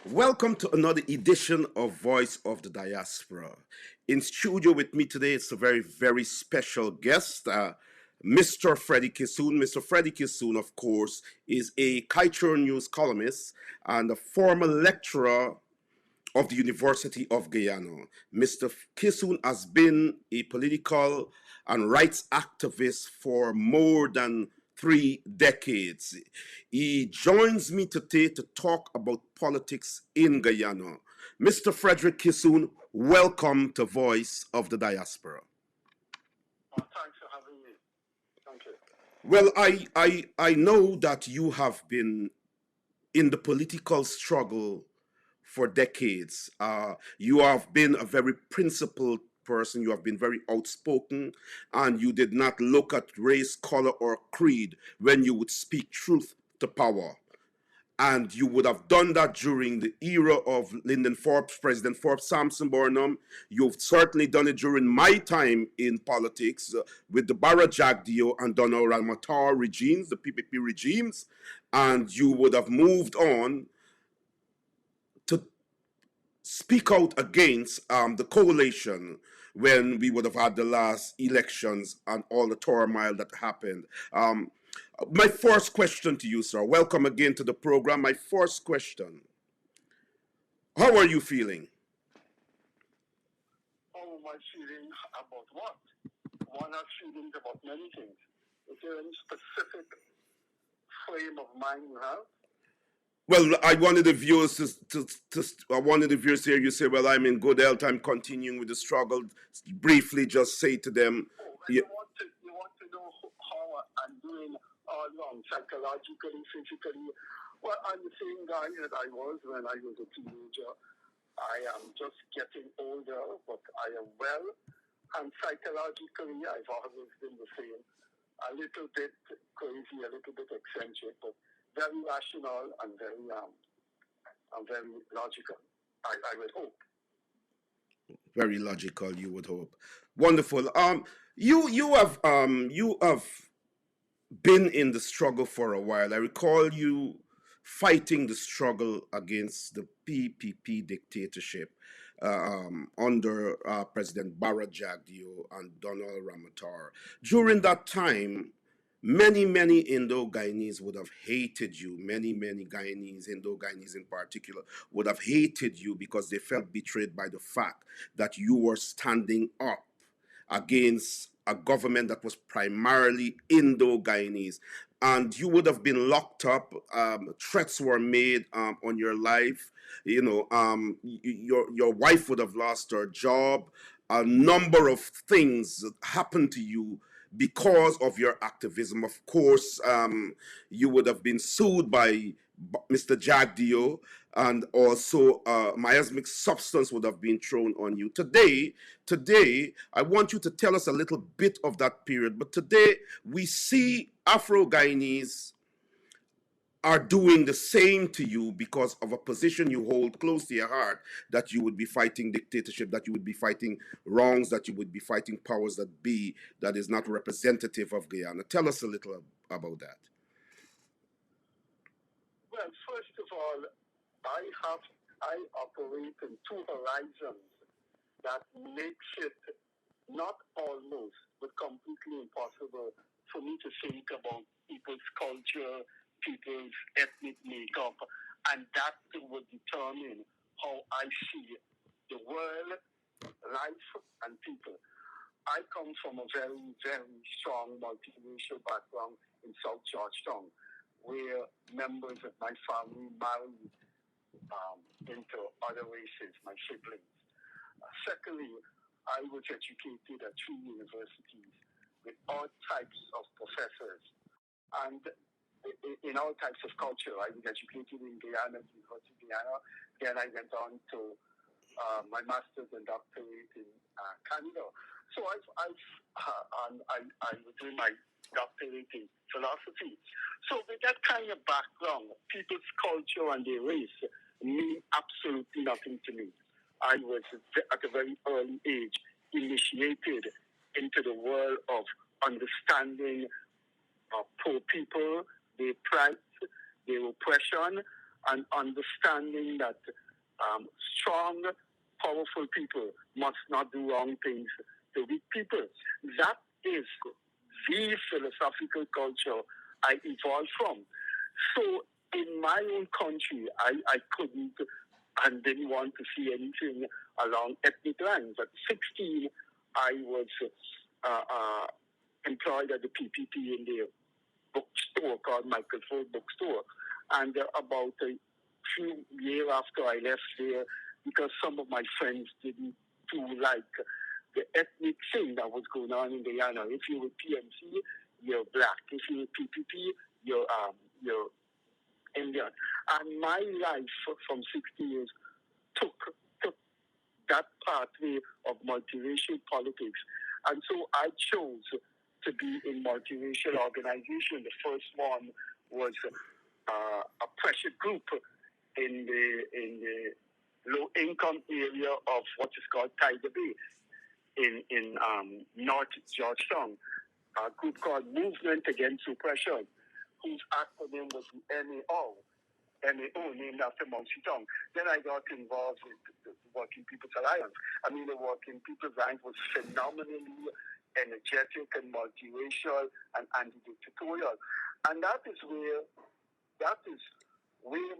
Welcome to another edition of Voice of the Diaspora. In studio with me today, it's a very, very special guest, Mr. Freddie Kissoon. Mr. Freddie Kissoon, of course, is a Kaieteur news columnist and a former lecturer of the University of Guyana. Mr. Kissoon has been a political and rights activist for more than 3 decades. He joins me today to talk about politics in Guyana. Mr. Frederick Kissoon, welcome to Voice of the Diaspora. Thanks for having me. Thank you. Well, I know that you have been in the political struggle for decades. You have been a very principled person. You have been very outspoken, and you did not look at race, color, or creed when you would speak truth to power. And you would have done that during the era of Lyndon Forbes, President Forbes, Samson Burnham. You've certainly done it during my time in politics with the Barra Jagdeo and Donald Ramatar regimes, the PPP regimes. And you would have moved on to speak out against the coalition when we would have had the last elections and all the turmoil that happened. My first question to you, sir, welcome again to the program. My first question, how are you feeling? Oh, my feeling about what? One has feelings about many things. Is there any specific frame of mind you have? Well, I wanted the viewers I wanted the viewers to hear you say, well, I'm in good health, I'm continuing with the struggle. Briefly just say to them, You want to know how I'm doing all along, psychologically, physically. Well, I'm the same guy that I was when I was a teenager. I am just getting older, but I am well. And psychologically, I've always been the same. A little bit crazy, a little bit eccentric, but very rational and very logical. I would hope. Very logical, you would hope. Wonderful. You have been in the struggle for a while. I recall you fighting the struggle against the PPP dictatorship under President Barra Jagdeo and Donald Ramatar. During that time, many Indo-Guyanese would have hated you. Many Guyanese, Indo-Guyanese in particular, would have hated you because they felt betrayed by the fact that you were standing up against a government that was primarily Indo-Guyanese. And you would have been locked up. Threats were made on your life. You know, your wife would have lost her job. A number of things happened to you because of your activism. Of course, you would have been sued by Mr. Jagdeo, and also miasmic substance would have been thrown on you. Today, I want you to tell us a little bit of that period. But today, we see Afro-Guyanese are doing the same to you because of a position you hold close to your heart, that you would be fighting dictatorship, that you would be fighting wrongs, that you would be fighting powers that be, that is not representative of Guyana. Tell us a little about that. Well, first of all, I operate in two horizons that makes it not almost, but completely impossible for me to think about people's culture, people's ethnic makeup, and that would determine how I see the world, life, and people. I come from a very, very strong multiracial background in South Georgetown, where members of my family married into other races, my siblings. Secondly, I was educated at 3 universities with all types of professors. And in all types of culture. I was educated in Guyana, University of Guyana. Then I went on to my master's and doctorate in Canada. So I was doing my doctorate in philosophy. So with that kind of background, people's culture and their race mean absolutely nothing to me. I was at a very early age initiated into the world of understanding poor people, their plight, their oppression, and understanding that strong, powerful people must not do wrong things to weak people. That is the philosophical culture I evolved from. So in my own country, I couldn't and didn't want to see anything along ethnic lines. At 16, I was employed at the PPP in their bookstore called Michael Ford Bookstore. And about a few years after I left there, because some of my friends didn't do like the ethnic thing that was going on in Guyana. If you were PMC, you're black. If you were PPP, you're Indian. And my life from 60 years took that pathway of multiracial politics. And so I chose to be in multiracial organization. The first one was a pressure group in the low-income area of what is called Tiger Bay in North Georgetown, a group called Movement Against Oppression, whose acronym was MAO, named after Mao Zedong. Then I got involved with the Working People's Alliance. I mean, the Working People's Alliance was phenomenally energetic and multiracial and anti-dictatorial. And that is where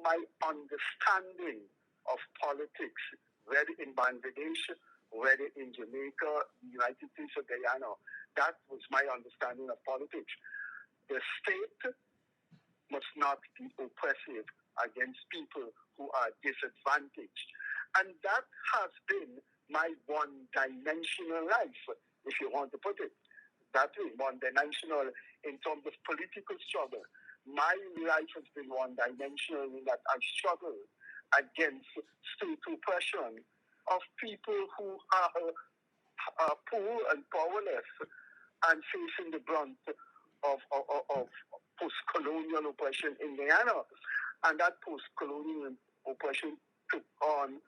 my understanding of politics, whether in Bangladesh, whether in Jamaica, United States or Guyana, that was my understanding of politics. The state must not be oppressive against people who are disadvantaged. And that has been my one-dimensional life, if you want to put it that way, one-dimensional in terms of political struggle. My life has been one-dimensional in that I struggle against state oppression of people who are poor and powerless and facing the brunt of post-colonial oppression in Guyana. And that post-colonial oppression took on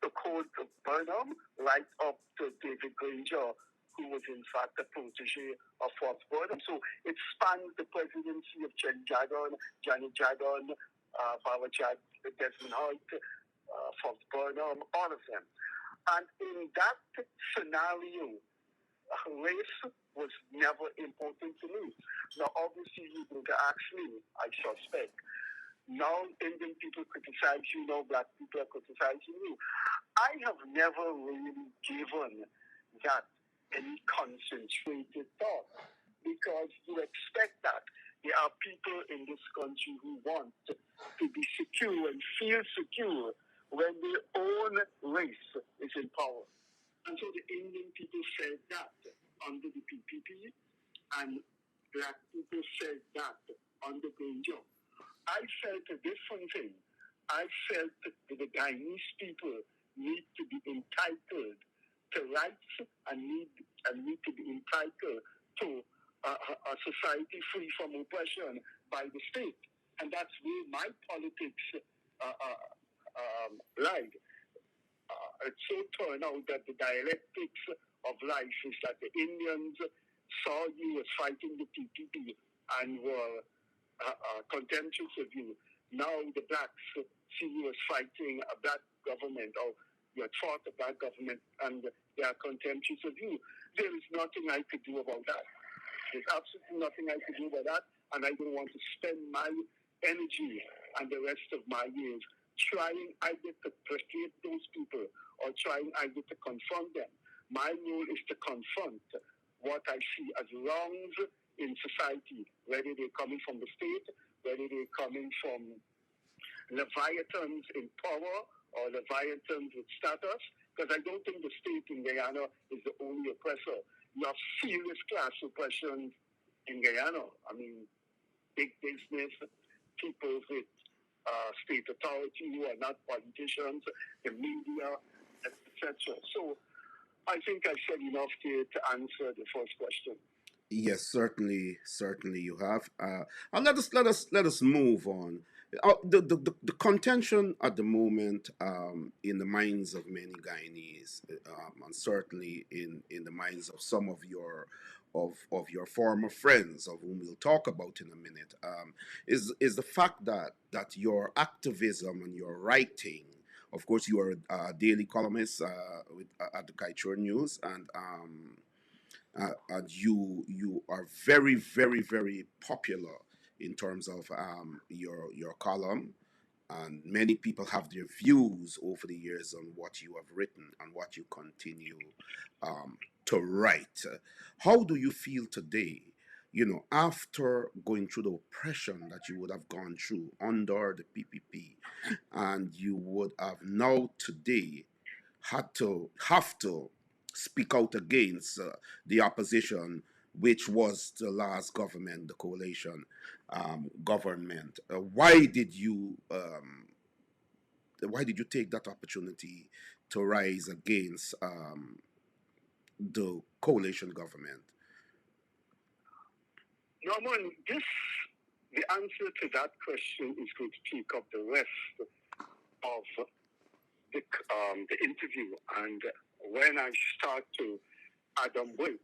the Code of Burnham right up to David Granger, who was in fact a protege of Forbes Burnham. So it spans the presidency of Janet Jagan, Barbara Chad, Desmond Hoyt, Forbes Burnham, all of them. And in that scenario, race was never important to me. Now, obviously, you're going to ask me, I suspect. Now, Indian people criticize you, now black people are criticizing you. I have never really given that any concentrated thought because you expect that. There are people in this country who want to be secure and feel secure when their own race is in power. And so the Indian people said that under the PPP, and black people said that under Granger. I felt a different thing. I felt that the Guyanese people need to be entitled to rights and need to be entitled to a society free from oppression by the state. And that's where my politics lied. It so turned out that the dialectics of life is that the Indians saw you as fighting the PPP and were contemptuous of you. Now the blacks see you as fighting a black government, or you had fought a black government, and they are contemptuous of you. There is nothing I could do about that. There's absolutely nothing I could do about that, and I don't want to spend my energy and the rest of my years trying either to placate those people or trying either to confront them. My role is to confront what I see as wrongs in society, whether they're coming from the state, whether they're coming from leviathans in power or leviathans with status, because I don't think the state in Guyana is the only oppressor. You have serious class oppression in Guyana. I mean, big business, people with state authority who are not politicians, the media, etc. So I think I said enough to answer the first question. Yes, certainly you have. And let us move on. The contention at the moment in the minds of many Guyanese, and certainly in the minds of some of your former friends, of whom we'll talk about in a minute, is the fact that your activism and your writing. Of course, you are a daily columnist at the Kaieteur News, and you are very popular in terms of your column, and many people have their views over the years on what you have written and what you continue to write. How do you feel today, after going through the oppression that you would have gone through under the PPP, and you would have now today have to speak out against the opposition, which was the last government, the coalition government? Why did you take that opportunity to rise against the coalition government? Norman, the answer to that question is going to take up the rest of the interview. And when I start to add them weight,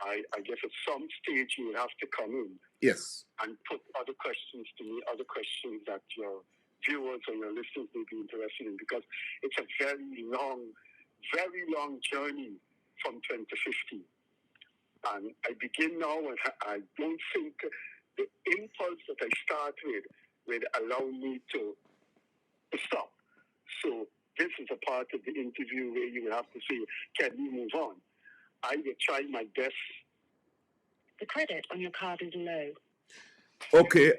I guess at some stage you will have to come in. Yes. And put other questions to me, other questions that your viewers or your listeners may be interested in, because it's a very long journey from 2050. And I begin now, and I don't think the impulse that I start with will allow me to stop. So this is a part of the interview where you will have to say, can we move on? I will try my best. The credit on your card is low. Okay.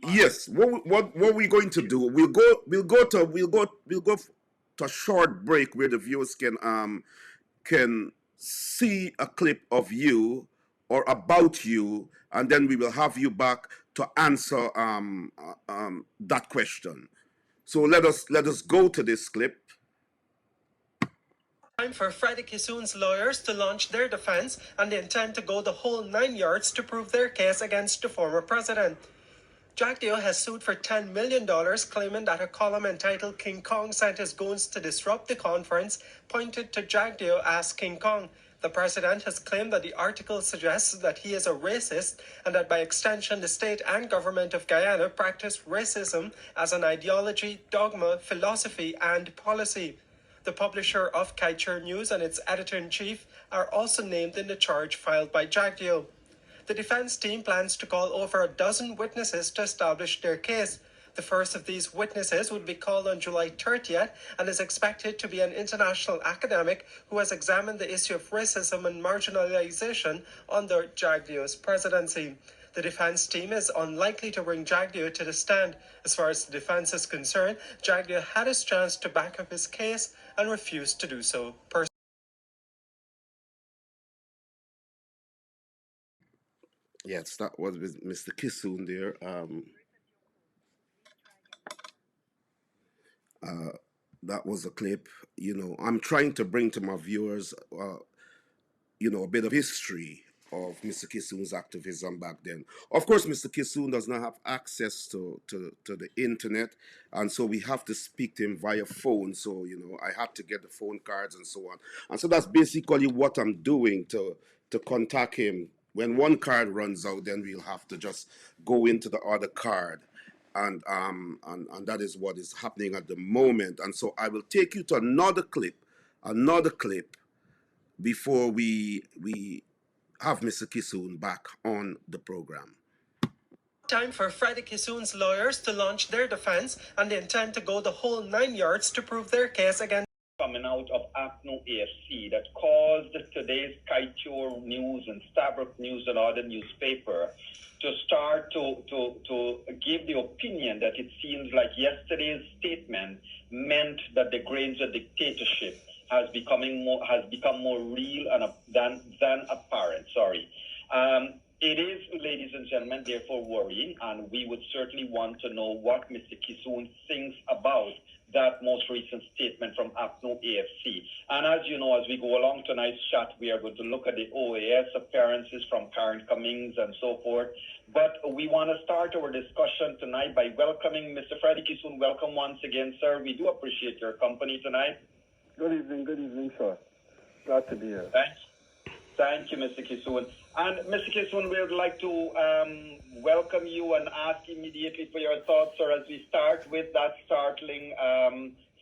Yes. What we're going to do? We'll go to a short break where the viewers can see a clip of you or about you, and then we will have you back to answer that question. So let us go to this clip. Time for Freddie Kissoon's lawyers to launch their defense, and they intend to go the whole 9 yards to prove their case against the former president. Jagdeo has sued for $10 million, claiming that a column entitled King Kong sent his goons to disrupt the conference pointed to Jagdeo as King Kong. The president has claimed that the article suggests that he is a racist and that by extension the state and government of Guyana practice racism as an ideology, dogma, philosophy and policy. The publisher of Kaieteur News and its editor-in-chief are also named in the charge filed by Jagdeo. The defense team plans to call over a dozen witnesses to establish their case. The first of these witnesses would be called on July 30th and is expected to be an international academic who has examined the issue of racism and marginalization under Jagdeo's presidency. The defense team is unlikely to bring Jagdeo to the stand. As far as the defense is concerned, Jagdeo had his chance to back up his case and refused to do so personally. Yes, that was with Mr. Kissoon there. That was a clip. I'm trying to bring to my viewers, a bit of history of Mr. Kissoon's activism back then. Of course, Mr. Kissoon does not have access to the internet, and so we have to speak to him via phone. So, I had to get the phone cards and so on. And so that's basically what I'm doing to contact him. When one card runs out, then we'll have to just go into the other card. And that is what is happening at the moment. And so I will take you to another clip before we have Mr. Kissoon back on the program. Time for Freddie Kissoon's lawyers to launch their defense, and they intend to go the whole 9 yards to prove their case against coming out of ACNO AFC that caused today's Kaieteur News and Stabrook News and other newspaper to start to give the opinion that it seems like yesterday's statement meant that the grains of dictatorship has become more real than apparent. It is, ladies and gentlemen, therefore worrying, and we would certainly want to know what Mr. Kissoon thinks about that most recent statement from APNO AFC. And as you know, as we go along tonight's chat, we are going to look at the OAS appearances from Karen Cummings and so forth. But we want to start our discussion tonight by welcoming Mr. Freddie Kissoon. Welcome once again, sir. We do appreciate your company tonight. Good evening, sir. Glad to be here. Thank you, Mr. Kissoon. And Mr. Kissoon, we would like to welcome you and ask immediately for your thoughts, sir, as we start with that startling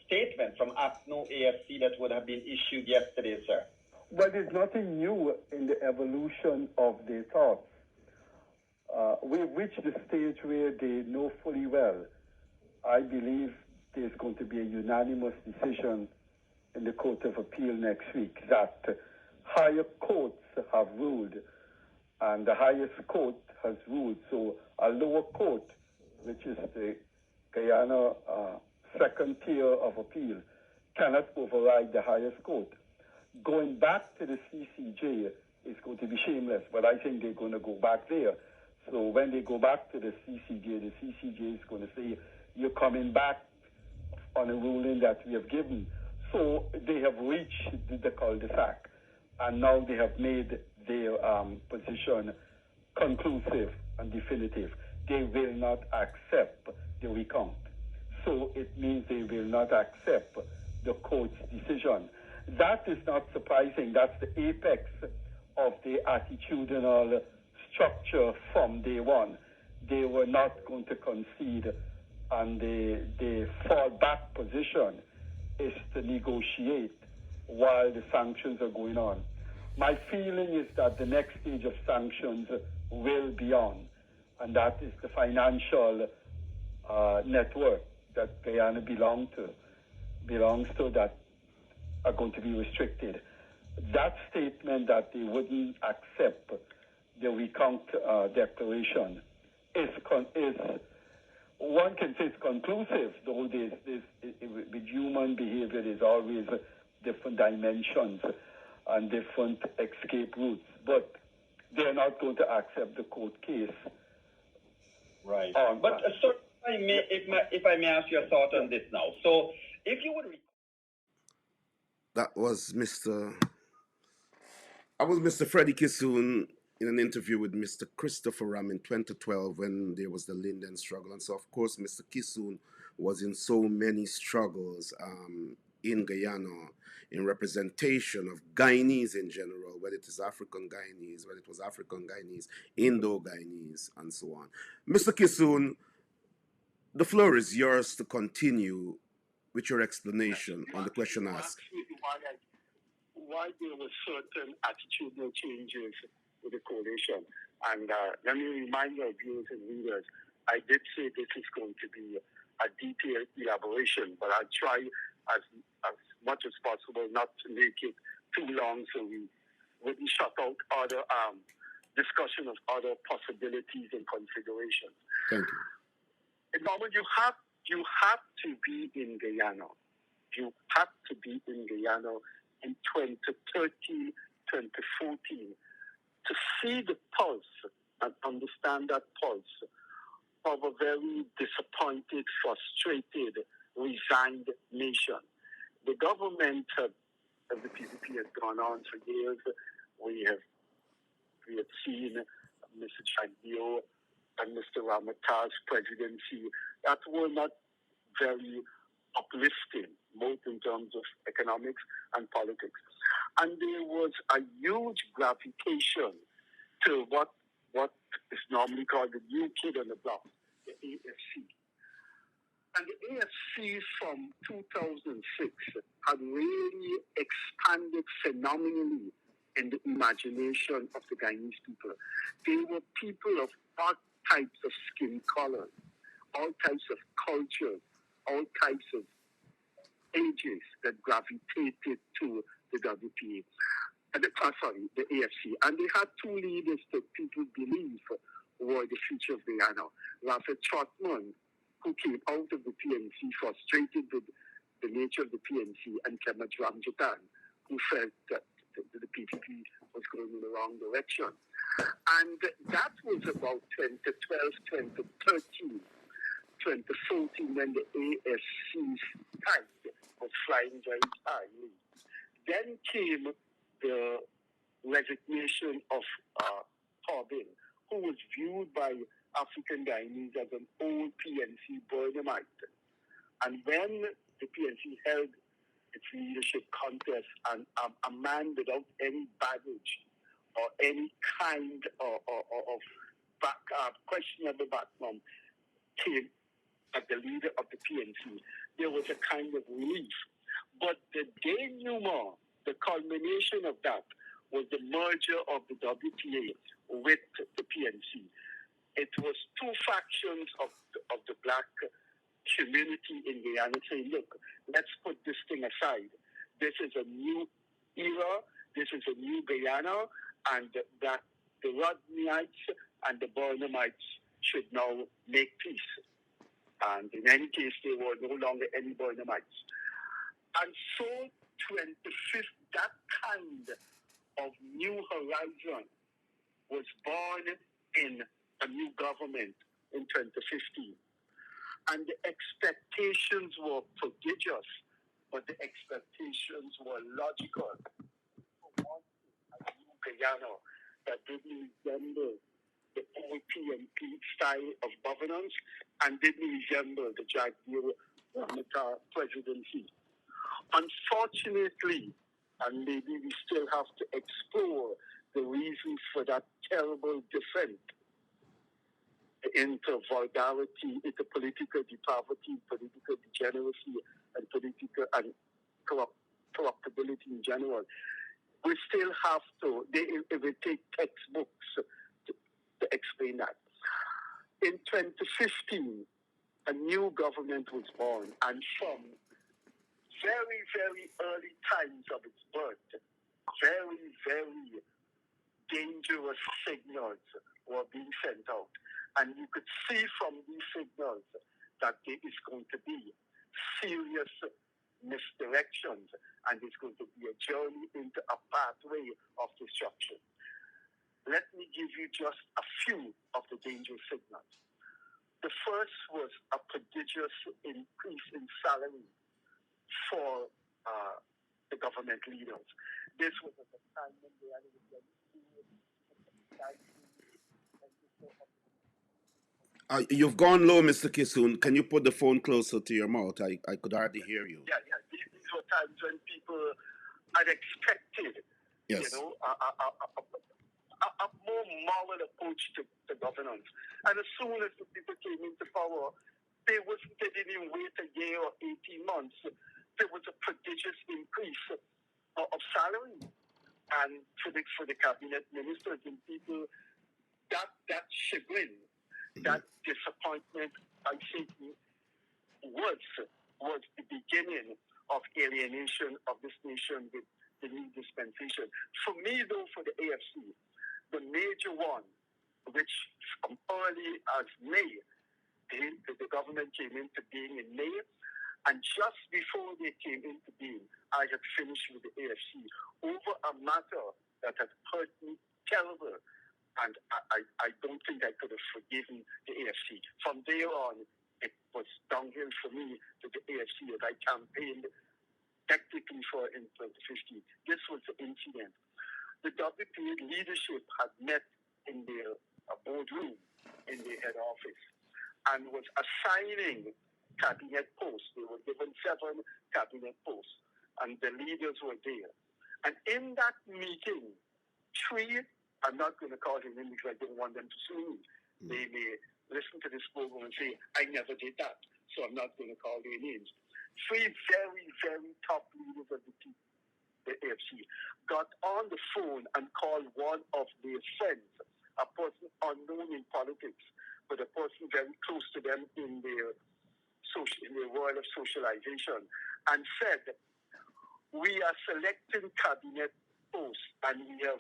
statement from APNO AFC that would have been issued yesterday, sir. Well, there's nothing new in the evolution of their thoughts. We've reached the stage where they know fully well. I believe there's going to be a unanimous decision in the Court of Appeal next week that higher courts have ruled, and the highest court has ruled. So a lower court, which is the Guyana second tier of appeal, cannot override the highest court. Going back to the CCJ is going to be shameless, but I think they're going to go back there. So when they go back to the CCJ is going to say, you're coming back on a ruling that we have given. So they have reached the cul-de-sac, and now they have made their position conclusive and definitive. They will not accept the recount. So it means they will not accept the court's decision. That is not surprising. That's the apex of the attitudinal structure from day one. They were not going to concede, and the fallback position is to negotiate while the sanctions are going on. My feeling is that the next stage of sanctions will be on, and that is the financial network that Guyana belongs to that are going to be restricted. That statement that they wouldn't accept the recount declaration is one can say it's conclusive, though with human behavior there's always different dimensions and different escape routes, but they're not going to accept the court case. Right. But sir, if I may ask your thought on this now. So if you would... That was Mr. Freddie Kissoon in an interview with Mr. Christopher Ram in 2012 when there was the Linden struggle. And so, of course, Mr. Kissoon was in so many struggles in Guyana in representation of Guyanese in general, whether it is African Guyanese, whether it was African Guyanese, Indo-Guyanese, and so on. Mr. Kissoon, the floor is yours to continue with your explanation on the question asked. Why there were certain attitudinal changes with the coalition. And let me remind our viewers and readers, I did say this is going to be a detailed elaboration, but I'll try as much as possible not to make it too long so we wouldn't shut out other discussion of other possibilities and considerations. Thank you. Norman, you have to be in Guyana. You have to be in Guyana in 2013, 2014 to see the pulse and understand that pulse of a very disappointed, frustrated, resigned nation. The government of the PPP has gone on for years. We have seen Mr. Chagdio and Mr. Ramata's presidency that were not very uplifting, both in terms of economics and politics. And there was a huge gravitation to what is normally called the new kid on the block, the AFC. And the AFC from 2006 had really expanded phenomenally in the imagination of the Guyanese people. They were people of all types of skin colors, all types of cultures, all types of ages that gravitated to the WPA. The AFC. And they had two leaders that people believe were the future of Guyana. Raphael Trotman, who came out of the PNC frustrated with the nature of the PNC, and Kemal Ramjatan, who felt that the PPP was going in the wrong direction. And that was about 2012, 2013, 2014, when the AFC's tide was flying very high. Then came the resignation of Corbyn, who was viewed by African Guyanese as an old PNC Burnhamite. And when the PNC held its leadership contest, and a man without any baggage or any kind of questionable background came as the leader of the PNC, there was a kind of relief. But the denouement, the culmination of that, was the merger of the WPA with the PNC. It was two factions of the black community in Guyana saying, look, let's put this thing aside. This is a new era, this is a new Guyana, and that the Rodneyites and the Burnhamites should now make peace. And in any case, there were no longer any Burnhamites. And so that kind of new horizon was born in a new government in 2015. And the expectations were prodigious, but the expectations were logical. For one thing, a new Guyana that didn't resemble the old PNP style of governance and didn't resemble the Jagdeo presidency. Unfortunately, and maybe we still have to explore the reasons for that terrible descent into vulgarity, into political depravity, political degeneracy, and political and corruptibility in general. We still have to, it will take textbooks to explain that. In 2015, a new government was born, and from very, very early times of its birth, very, very dangerous signals were being sent out. And you could see from these signals that there is going to be serious misdirections, and it's going to be a journey into a pathway of destruction. Let me give you just a few of the dangerous signals. The first was a prodigious increase in salary for the government leaders. This was at the time when they had You've gone low, Mr. Kissoon. Can you put the phone closer to your mouth? I could hardly hear you. Yeah. These were times when people had expected, yes, a more moral approach to governance. And as soon as the people came into power, they didn't even wait a year or 18 months. There was a prodigious increase of salary. And for the cabinet ministers and people, that chagrin, that disappointment, I think, was the beginning of alienation of this nation with the new dispensation. For me, though, for the AFC, the major one, which from early as May, the government came into being in May, and just before they came into being, I had finished with the AFC over a matter that had hurt me terrible. And I don't think I could have forgiven the AFC. From there on, it was downhill for me to the AFC as I campaigned technically for in 2015. This was the incident. The WPA leadership had met in their boardroom in their head office and was assigning cabinet posts. They were given 7 cabinet posts, and the leaders were there. And in that meeting, 3, I'm not going to call their names because I don't want them to sue me. They may listen to this program and say, I never did that, so I'm not going to call their names. 3 very, very top leaders of the AFC got on the phone and called one of their friends, a person unknown in politics, but a person very close to them in their world of socialization, and said, we are selecting cabinet posts and we have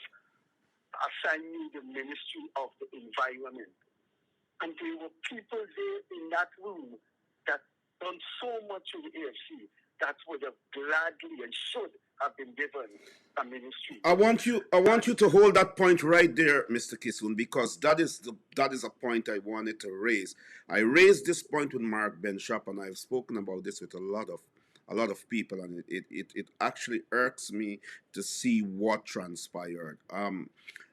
assigned me the Ministry of the Environment. And there were people there in that room that done so much in the AFC that would have gladly and should have been given a ministry. I want you to hold that point right there, Mr. Kissoon, because that is a point I wanted to raise. I raised this point with Mark Benshop, and I've spoken about this with a lot of people, and it actually irks me to see what transpired.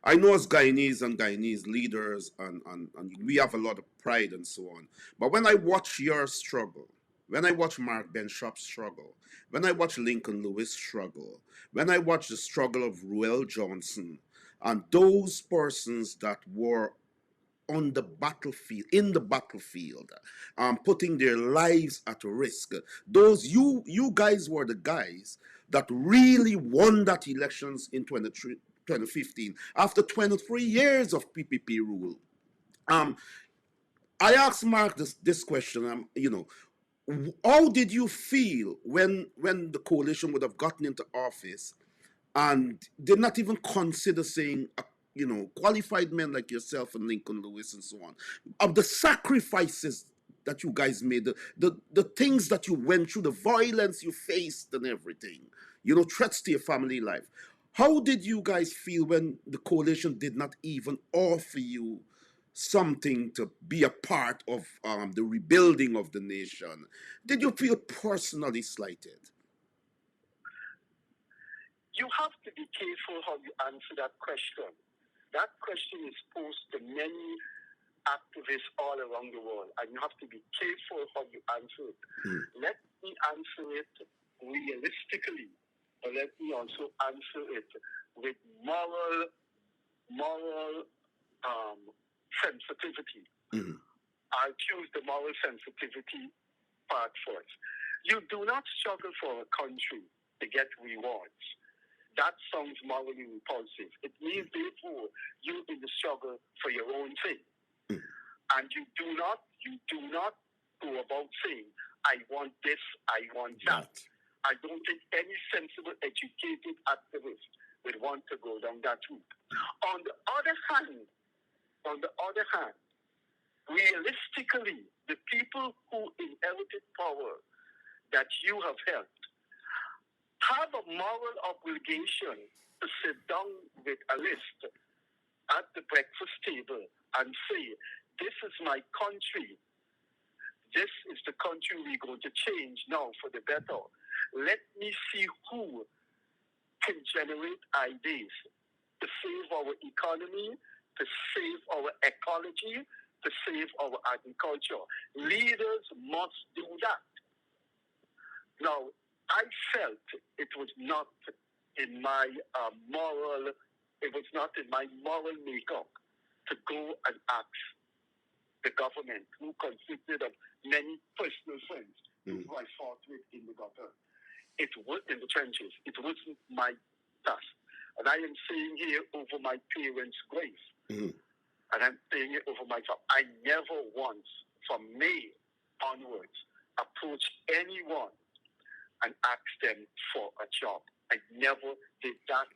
I know as Guyanese leaders, and we have a lot of pride and so on. But when I watch your struggle, when I watch Mark Benshop struggle, when I watch Lincoln Lewis struggle, when I watch the struggle of Ruel Johnson, and those persons that were on the battlefield, in the battlefield, putting their lives at risk. Those you guys were the guys that really won that elections in 2015 after 23 years of PPP rule. Um, I asked Mark this question. How did you feel when the coalition would have gotten into office and did not even consider saying, qualified men like yourself and Lincoln Lewis and so on, of the sacrifices that you guys made, the things that you went through, the violence you faced and everything, threats to your family life. How did you guys feel when the coalition did not even offer you something to be a part of the rebuilding of the nation? Did you feel personally slighted? You have to be careful how you answer that question. That question is posed to many activists all around the world, and you have to be careful how you answer it. Let me answer it realistically, but let me also answer it with moral sensitivity. I'll choose the moral sensitivity part first. You do not struggle for a country to get rewards. That sounds morally repulsive. It means, therefore, you're in the struggle for your own thing. And you do not go about saying, I want this, I want that. I don't think any sensible, educated activist would want to go down that route. On the other hand, realistically, the people who inherited power that you have helped have a moral obligation to sit down with a list at the breakfast table and say, this is my country. This is the country we're going to change now for the better. Let me see who can generate ideas to save our economy, to save our ecology, to save our agriculture. Leaders must do that. Now, I felt it was not in my moral makeup to go and ask the government, who consisted of many personal friends who I fought with in the gutter. It was in the trenches. It wasn't my task. And I am saying here over my parents' grave. And I'm saying it over myself. I never once, from May onwards, approached anyone and asked them for a job. I never did that.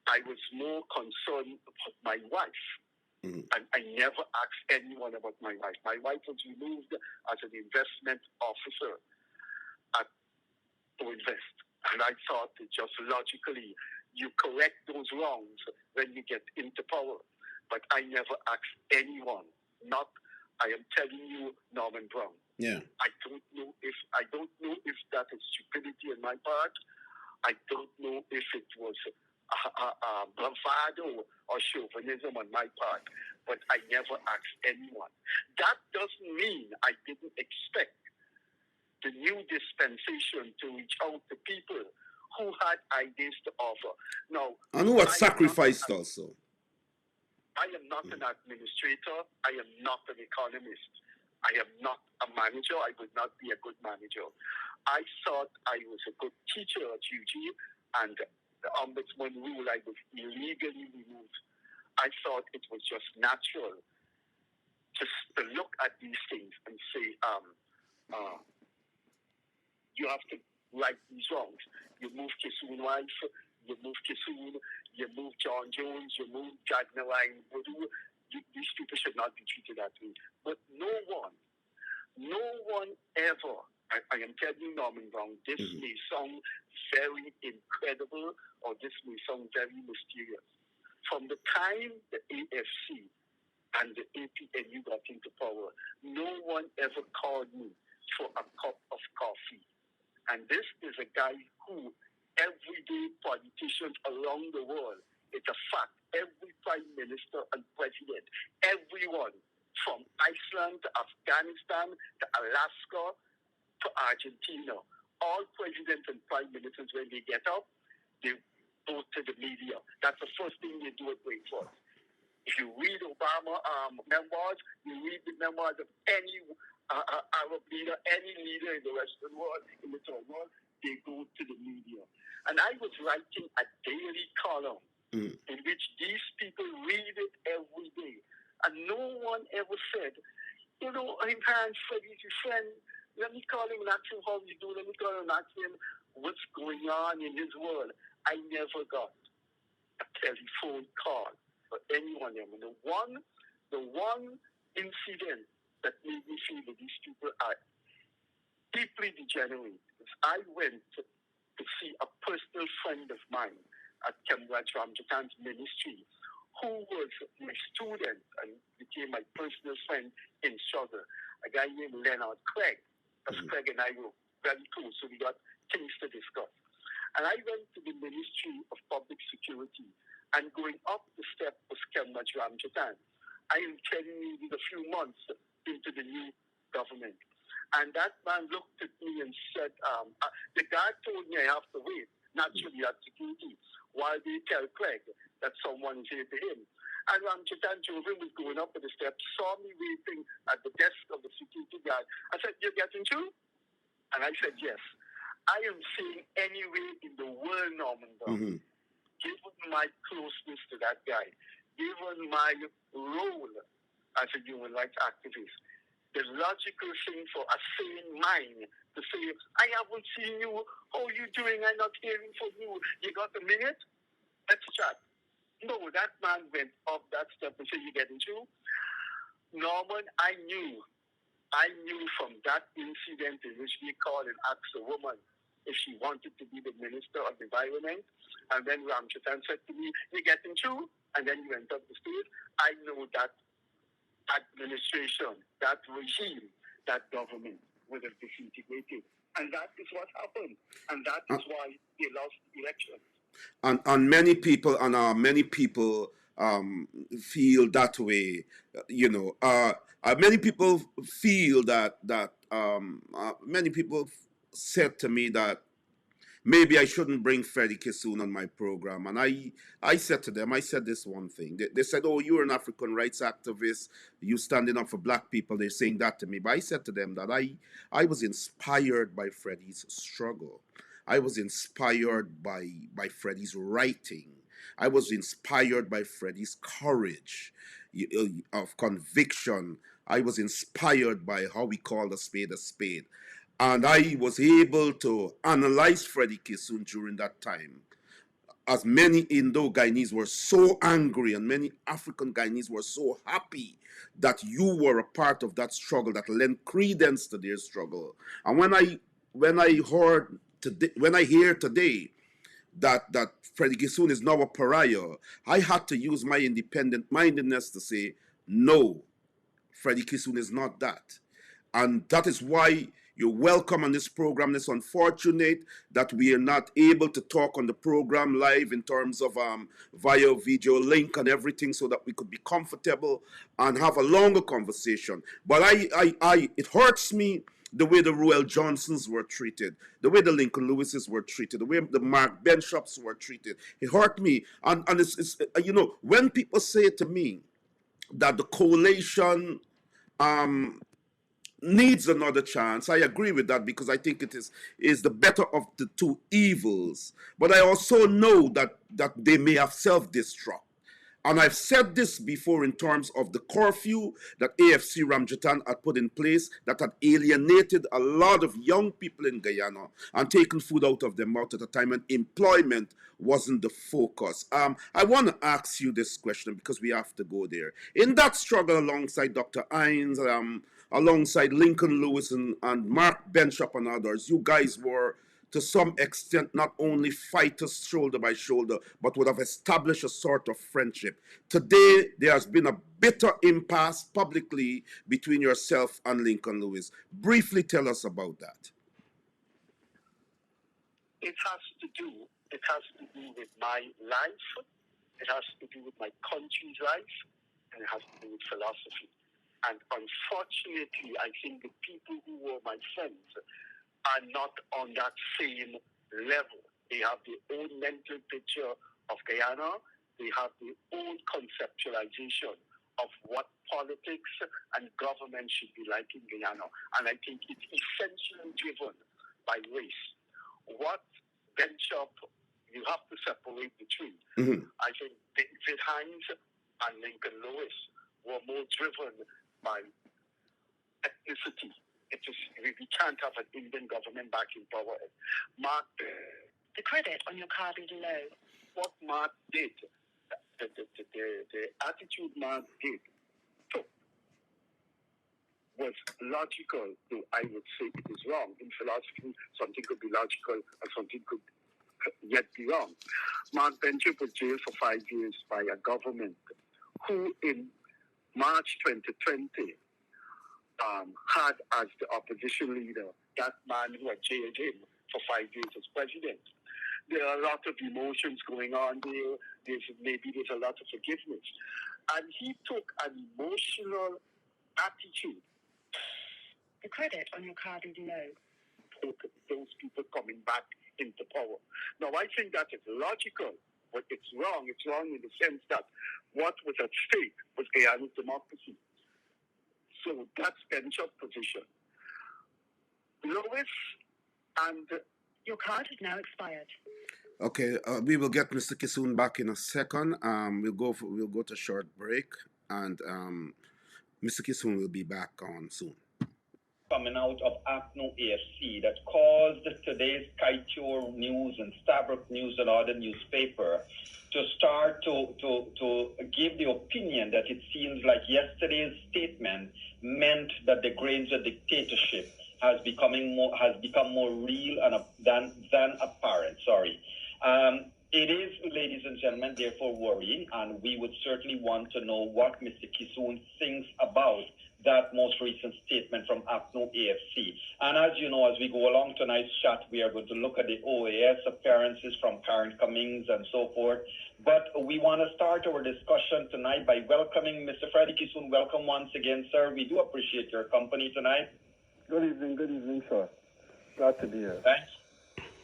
I was more concerned about my wife. And I never asked anyone about my wife. My wife was removed as an investment officer to invest. And I thought that just logically, you correct those wrongs when you get into power. But I never asked anyone. I am telling you, Norman Brown. Yeah. I don't know if that is stupidity on my part. I don't know if it was bravado or chauvinism on my part, but I never asked anyone. That doesn't mean I didn't expect the new dispensation to reach out to people who had ideas to offer. Now, and who had sacrificed also. I am not an administrator. I am not an economist. I am not a manager. I would not be a good manager. I thought I was a good teacher at UG, and the ombudsman rule, I was illegally removed. I thought it was just natural just to look at these things and say, you have to right these wrongs. You move Kissoon wife, you move Kissoon, you move John Jones, you move Jagnaline Voodoo. These people should not be treated that way. But no one ever, I am telling you, Norman Brown, this may sound very incredible or this may sound very mysterious. From the time the AFC and the APNU got into power, no one ever called me for a cup of coffee. And this is a guy who everyday politicians around the world, it's a fact, every prime minister and president, everyone from Iceland to Afghanistan to Alaska to Argentina, all presidents and prime ministers, when they get up, they go to the media. That's the first thing they do at breakfast. If you read Obama memoirs, you read the memoirs of any Arab leader, any leader in the Western world, in the third world, they go to the media. And I was writing a daily column in which these people read it every day. And no one ever said, you know, I'm Freddie's your friend. Let me call him and ask him how you do. Let me call him and ask him what's going on in his world. I never got a telephone call for anyone. And the one incident that made me feel that these people are deeply degenerate is I went to see a personal friend of mine at Kemraj Ramjatan's ministry, who was my student and became my personal friend in struggle, a guy named Leonard Craig. Because Craig and I were very close, so we got things to discuss. And I went to the Ministry of Public Security, and going up the step was Kemraj Ramjatan. I am telling you, it was a few months into the new government. And that man looked at me and said, the guard told me I have to wait, naturally at security, while they tell Craig that someone is here to him. And Ramjatan Jovin was going up the steps, saw me waiting at the desk of the security guard. I said, "You're getting through?" And I said, "Yes." I am saying anywhere in the world, Norman, given my closeness to that guy, given my role as a human rights activist, the logical thing for a sane mind to say, "I haven't seen you. How are you doing? I'm not hearing from you. You got a minute? Let's chat." No, that man went up that step and said, "You getting through?" Norman, I knew from that incident in which we called and asked a woman if she wanted to be the Minister of Environment. And then Ramjatan said to me, "You getting through?" And then he went up the stage. I know that administration, that regime, that government would have disintegrated. And that is what happened. And that is why they lost the election. And many people feel that way. You know, many people feel that many people said to me that maybe I shouldn't bring Freddie Kissoon on my program. And I said to them, I said this one thing. They said, "Oh, you're an African rights activist. You standing up for black people." They're saying that to me. But I said to them that I was inspired by Freddie's struggle. I was inspired by Freddie's writing. I was inspired by Freddie's courage of conviction. I was inspired by how we call a spade a spade. And I was able to analyze Freddie Kissoon during that time. As many Indo-Guyanese were so angry and many African Guyanese were so happy that you were a part of that struggle, that lent credence to their struggle. And when I hear today that Freddie Kissoon is now a pariah, I had to use my independent mindedness to say, no, Freddie Kissoon is not that. And that is why you're welcome on this program. It's unfortunate that we are not able to talk on the program live in terms of via video link and everything, so that we could be comfortable and have a longer conversation. But it hurts me the way the Ruel Johnsons were treated, the way the Lincoln Lewises were treated, the way the Mark Benshops were treated. It hurt me. And it's you know, when people say to me that the coalition needs another chance, I agree with that, because I think it is the better of the two evils. But I also know that they may have self-destruct. And I've said this before in terms of the curfew that AFC Ramjatan had put in place that had alienated a lot of young people in Guyana and taken food out of their mouth at a time when employment wasn't the focus. I want to ask you this question because we have to go there. In that struggle alongside Dr. Hines, alongside Lincoln Lewis and Mark Benchop and others, you guys were to some extent not only fighters shoulder by shoulder, but would have established a sort of friendship. Today, there has been a bitter impasse publicly between yourself and Lincoln Lewis. Briefly tell us about that. It has to do with my life, it has to do with my country's life, and it has to do with philosophy. And unfortunately, I think the people who were my friends are not on that same level. They have their own mental picture of Guyana. They have their own conceptualization of what politics and government should be like in Guyana. And I think it's essentially driven by race. What Benchop, you have to separate the two. I think David Hines and Lincoln Lewis were more driven by ethnicity. We can't have an Indian government back in power. Mark, the credit on your card is low. What Mark did, the attitude Mark did, was logical, though I would say it is wrong. In philosophy, something could be logical and something could yet be wrong. Mark Benchop was jailed for 5 years by a government who in March 2020 had as the opposition leader that man who had jailed him for 5 years as president. There are a lot of emotions going on there. There's a lot of forgiveness. And he took an emotional attitude. The credit on your card is low. Those people coming back into power. Now, I think that is logical, but it's wrong. It's wrong in the sense that what was at stake was Guyana's democracy. So that's Benchop's position. Lewis and... Your card is now expired. Okay, we will get Mr. Kissoon back in a second. We'll go to a short break, and Mr. Kissoon will be back on soon. Coming out of APNO AFC that caused today's Kaieteur News and Stabrook News and other newspaper to start to give the opinion that it seems like yesterday's statement meant that the grains of dictatorship has become more real than apparent. It is, ladies and gentlemen, therefore worrying, and we would certainly want to know what Mr. Kissoon thinks about that most recent statement from APNO AFC. And as you know, as we go along tonight's chat, we are going to look at the OAS appearances from Karen Cummings and so forth. But we want to start our discussion tonight by welcoming Mr. Freddie Kissoon. Welcome once again, sir. We do appreciate your company tonight. Good evening, sir. Glad to be here.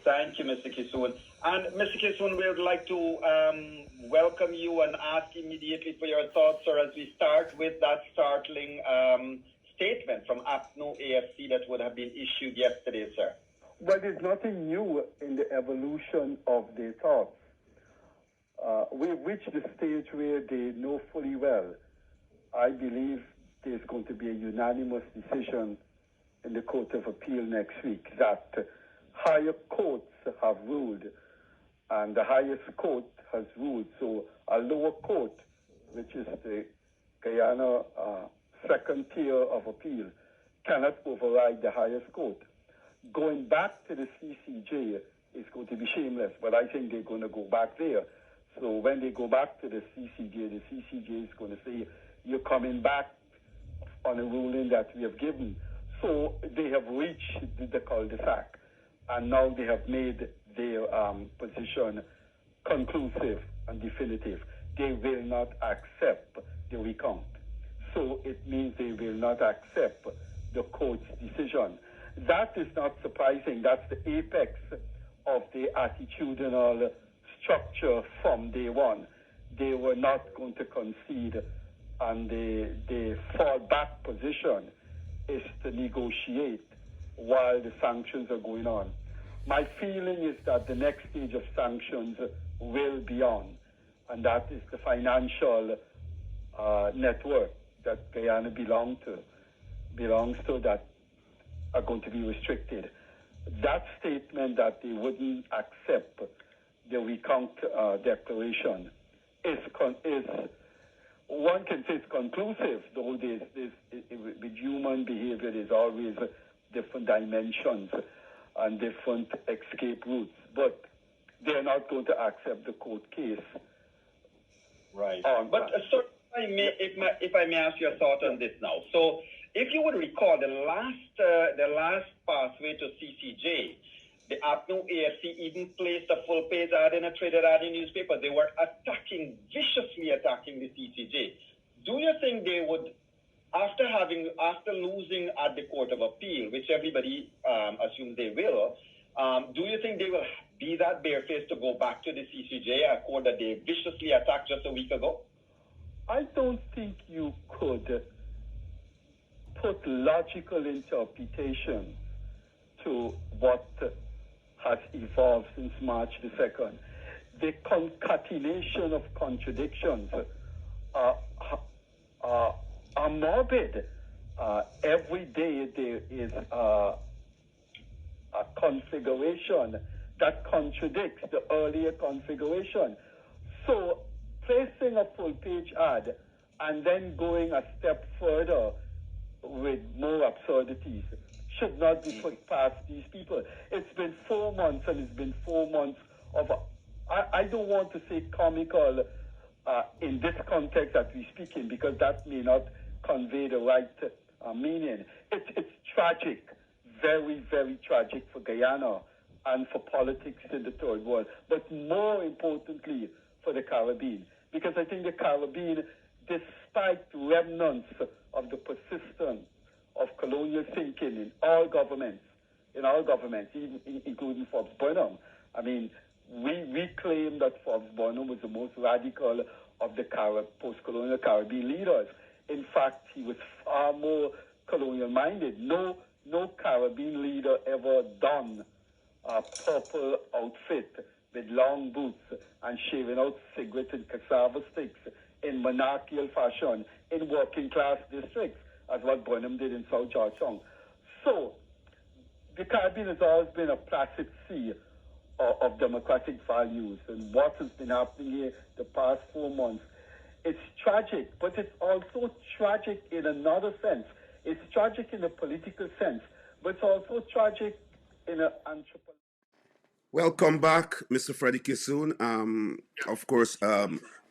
Thank you, Mr. Kissoon. And Mr. Kissoon, we would like to welcome you and ask immediately for your thoughts, sir, as we start with that startling statement from APNO AFC that would have been issued yesterday, sir. Well, there's nothing new in the evolution of their thoughts. We've reached the stage where they know fully well. I believe there's going to be a unanimous decision in the Court of Appeal next week that higher courts have ruled, and the highest court has ruled. So a lower court, which is the Guyana second tier of appeal, cannot override the highest court. Going back to the CCJ is going to be shameless, but I think they're going to go back there. So when they go back to the CCJ is going to say, you're coming back on a ruling that we have given. So they have reached the cul-de-sac, and now they have made their position conclusive and definitive. They will not accept the recount. So it means they will not accept the court's decision. That is not surprising. That's the apex of the attitudinal structure from day one. They were not going to concede, and the fallback position is to negotiate while the sanctions are going on. My feeling is that the next stage of sanctions will be on, and that is the financial network that Guyana belongs to that are going to be restricted. That statement that they wouldn't accept the recount declaration is one can say it's conclusive, though with human behavior there's always different dimensions and different escape routes. But they're not going to accept the court case. Right. But sir, if I may ask your thought on this now. So if you would recall the last pathway to CCJ, the APNU AFC even placed a full page ad in a traded ad in newspaper. They were viciously attacking the CCJ. Do you think they would, after losing at the Court of Appeal, which everybody assumes they will, do you think they will be that barefaced to go back to the CCJ, a court that they viciously attacked just a week ago? I don't think you could put logical interpretation to what has evolved since March the 2nd. The concatenation of contradictions are morbid. Every day there is a configuration that contradicts the earlier configuration. So placing a full-page ad and then going a step further with more absurdities should not be put past these people. It's been 4 months, and it's been 4 months of, I don't want to say comical in this context that we speak in, because that may not convey the right meaning. It's tragic, very, very tragic for Guyana and for politics in the third world, but more importantly for the Caribbean, because I think the Caribbean, despite remnants of the persistence of colonial thinking in all governments, even including Forbes Burnham. I mean, we claim that Forbes Burnham was the most radical of the post-colonial Caribbean leaders. In fact, he was far more colonial-minded. No Caribbean leader ever donned a purple outfit with long boots and shaving out cigarettes and cassava sticks in monarchical fashion in working-class districts, as what Burnham did in South Georgetown. So, the Caribbean has always been a placid sea of democratic values, and what has been happening here the past 4 months, it's tragic, but it's also tragic in another sense. It's tragic in a political sense, but it's also tragic in an anthropological. Welcome back, Mr. Freddie Kissoon. Of course,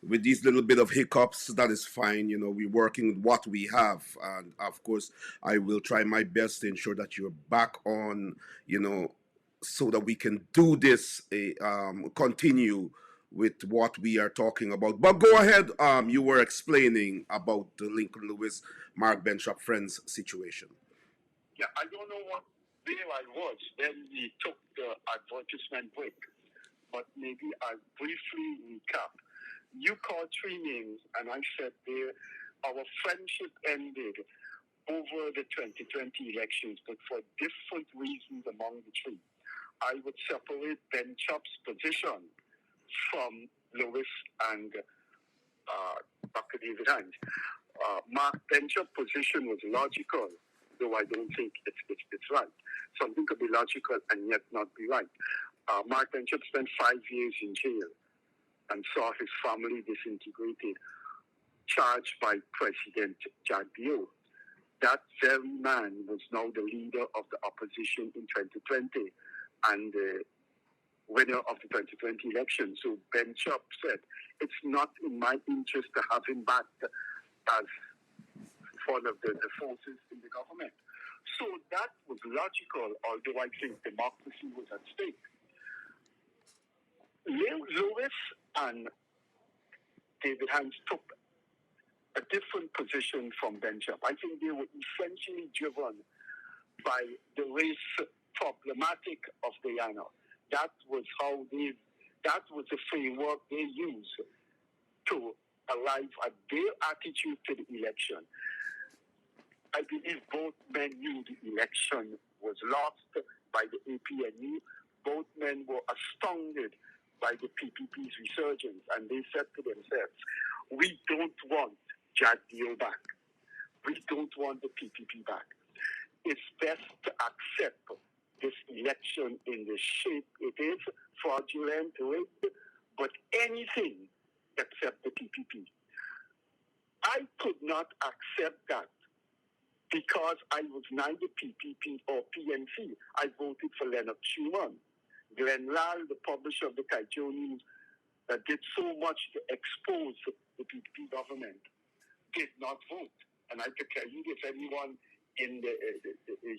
with these little bit of hiccups, that is fine. You know, we're working with what we have. And of course, I will try my best to ensure that you're back on, you know, so that we can do this, continue with what we are talking about. But go ahead, you were explaining about the Lincoln Lewis, Mark Bentrop Friends situation. Yeah, I don't know where I was when we took the advertisement break, but maybe I'll briefly recap. You called 3 names, and I said our friendship ended over the 2020 elections, but for different reasons among the 3. I would separate Benchop's position from Lewis and Dr. David Hines. Mark Benchop's position was logical, though I don't think it's right. Something could be logical and yet not be right. Mark Benchop spent 5 years in jail and saw his family disintegrated, charged by President Jagdeo. That very man was now the leader of the opposition in 2020 and the winner of the 2020 election. So Benchop said, it's not in my interest to have him back as one of the forces in the government. So that was logical, although I think democracy was at stake. Lewis and David Hines took a different position from Benchop. I think they were essentially driven by the race problematic of Guyana. That was the framework they used to arrive at their attitude to the election. I believe both men knew the election was lost by the APNU. Both men were astounded by the PPP's resurgence, and they said to themselves, we don't want Jack Deal back. We don't want the PPP back. It's best to accept this election in the shape it is, fraudulent, rigged, but anything except the PPP. I could not accept that because I was neither PPP or PNC. I voted for Leonard Schumann. Glenn Lal, the publisher of the Kaieteur News, did so much to expose the PPP government, did not vote. And I could tell you, if anyone in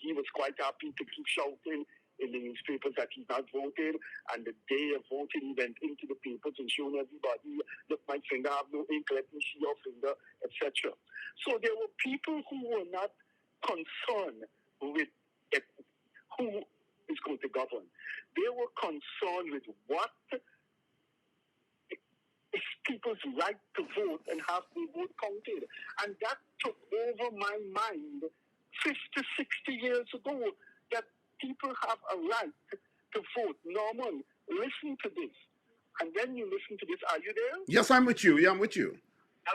he was quite happy to keep shouting in the newspapers that he's not voted, and the day of voting he went into the papers and showing everybody, look, my finger, I have no ink, let me see your finger, etc. So there were people who were not concerned with who is going to govern. They were concerned with what is people's right to vote and have their vote counted. And that took over my mind 50, 60 years ago, that people have a right to vote. Norman, listen to this. And when you listen to this, are you there? Yes, I'm with you. Yeah, I'm with you. I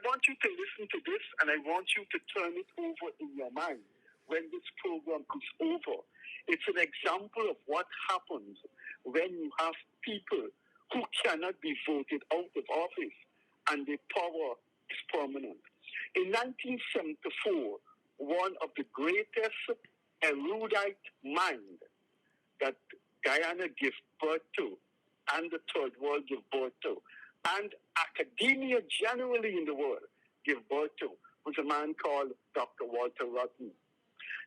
want you to listen to this, and I want you to turn it over in your mind when this program is over. It's an example of what happens when you have people who cannot be voted out of office, and their power is permanent. In 1974, one of the greatest erudite minds that Guyana gave birth to, and the Third World gave birth to, and academia generally in the world gave birth to, was a man called Dr. Walter Rodney.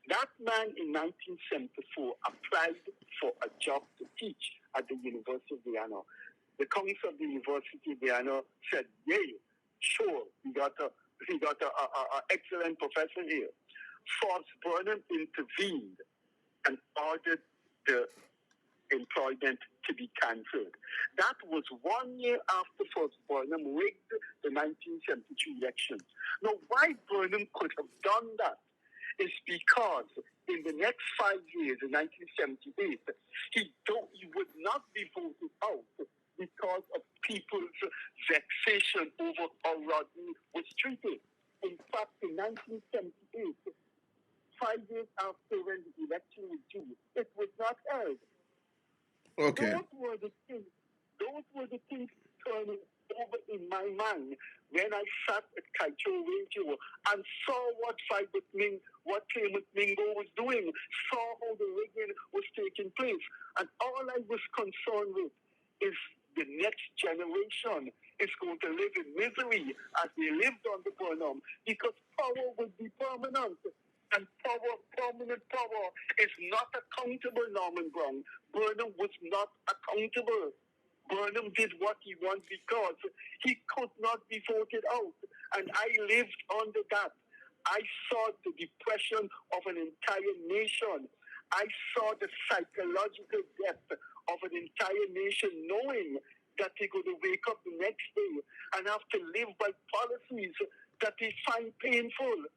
That man in 1974 applied for a job to teach at the University of Guyana. The council of the University of Guyana said, yay, sure, we got a excellent professor here. Forbes Burnham intervened and ordered the employment to be cancelled. That was 1 year after Forbes Burnham rigged the 1972 elections. Now, why Burnham could have done that is because in the next 5 years, in 1978, he would not be voted out because of people's vexation over how Rodney was treated. In fact, in 1978, 5 years after when the election was due, it was not held. Okay. Those were the things turning over in my mind when I sat at Kaieteur Radio and saw what Clement Mingo was doing, saw how the rigging was taking place. And all I was concerned with is the next generation is going to live in misery as they lived under Burnham, because power would be permanent. And permanent power is not accountable, Norman Brown. Burnham was not accountable. Burnham did what he wanted because he could not be voted out. And I lived under that. I saw the depression of an entire nation. I saw the psychological death of an entire nation knowing that they're going to wake up the next day and have to live by policies that they find painful.